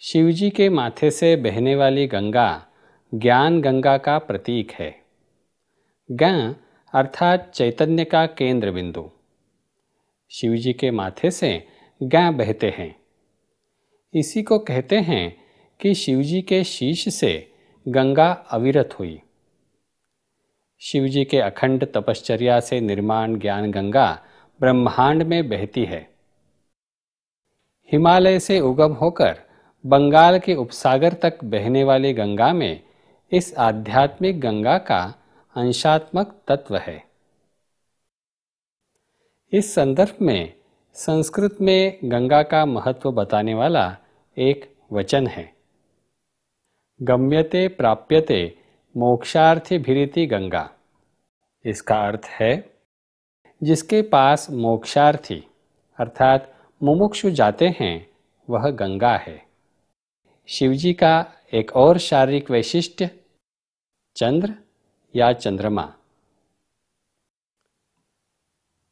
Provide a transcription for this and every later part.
शिवजी के माथे से बहने वाली गंगा ज्ञान गंगा का प्रतीक है। ज्ञान अर्थात चैतन्य का केंद्र बिंदु। शिवजी के माथे से ज्ञान बहते हैं। इसी को कहते हैं कि शिवजी के शीश से गंगा अविरत हुई। शिवजी के अखंड तपश्चर्या से निर्माण ज्ञान गंगा ब्रह्मांड में बहती है। हिमालय से उगम होकर बंगाल के उपसागर तक बहने वाली गंगा में इस आध्यात्मिक गंगा का अंशात्मक तत्व है। इस संदर्भ में संस्कृत में गंगा का महत्व बताने वाला एक वचन है, गम्यते प्राप्यते मोक्षार्थिभिरिति गंगा। इसका अर्थ है जिसके पास मोक्षार्थी अर्थात मुमुक्षु जाते हैं वह गंगा है। शिवजी का एक और शारीरिक वैशिष्ट्य चंद्र या चंद्रमा।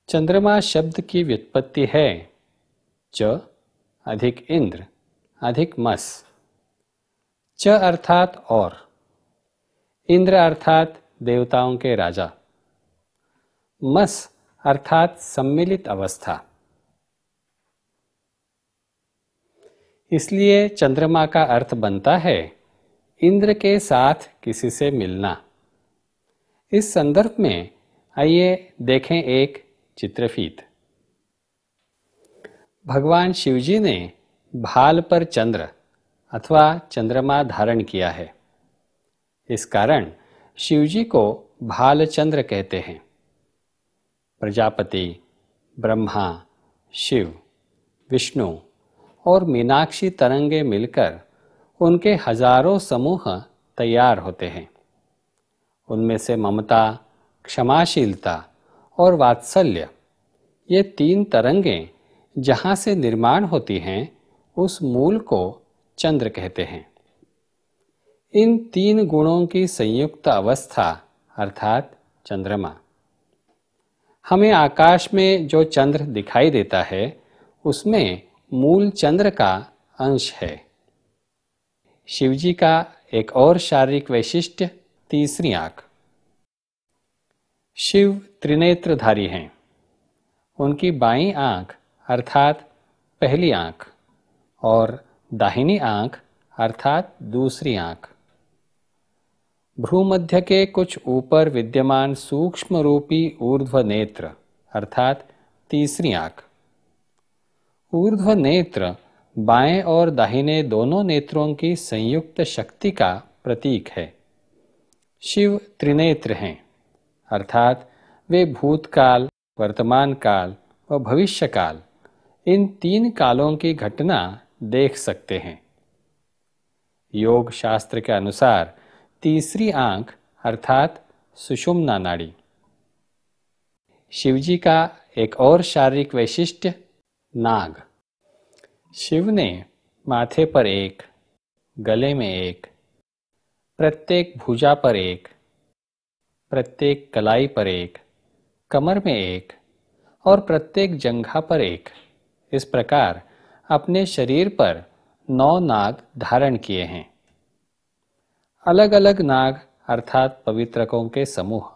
चंद्रमा शब्द की व्युत्पत्ति है च अधिक इंद्र अधिक मस। च अर्थात और, इंद्र अर्थात देवताओं के राजा, मस अर्थात सम्मिलित अवस्था। इसलिए चंद्रमा का अर्थ बनता है इंद्र के साथ किसी से मिलना। इस संदर्भ में आइए देखें एक चित्रफीत। भगवान शिवजी ने भाल पर चंद्र अथवा चंद्रमा धारण किया है। इस कारण शिवजी को भालचंद्र कहते हैं। प्रजापति, ब्रह्मा, शिव, विष्णु और मीनाक्षी तरंगे मिलकर उनके हजारों समूह तैयार होते हैं। उनमें से ममता, क्षमाशीलता और वात्सल्य ये तीन तरंगें जहाँ से निर्माण होती हैं उस मूल को चंद्र कहते हैं। इन तीन गुणों की संयुक्त अवस्था अर्थात चंद्रमा। हमें आकाश में जो चंद्र दिखाई देता है उसमें मूल चंद्र का अंश है। शिवजी का एक और शारीरिक वैशिष्ट्य तीसरी आंख। शिव त्रिनेत्रधारी हैं। उनकी बाईं आंख अर्थात पहली आंख और दाहिनी आंख अर्थात दूसरी आंख भ्रूमध्य के कुछ ऊपर विद्यमान सूक्ष्म रूपी ऊर्ध्व नेत्र अर्थात तीसरी आंख। ऊर्ध्व नेत्र बाएं और दाहिने दोनों नेत्रों की संयुक्त शक्ति का प्रतीक है। शिव त्रिनेत्र हैं अर्थात वे भूतकाल, वर्तमान काल व भविष्य काल इन तीन कालों की घटना देख सकते हैं। योग शास्त्र के अनुसार तीसरी आंख अर्थात सुषुम्ना नाड़ी। शिवजी का एक और शारीरिक वैशिष्ट्य नाग। शिव ने माथे पर एक, गले में एक, प्रत्येक भुजा पर एक, प्रत्येक कलाई पर एक, कमर में एक और प्रत्येक जंघा पर एक, इस प्रकार अपने शरीर पर 9 नाग धारण किए हैं। अलग अलग नाग अर्थात पवित्रकों के समूह।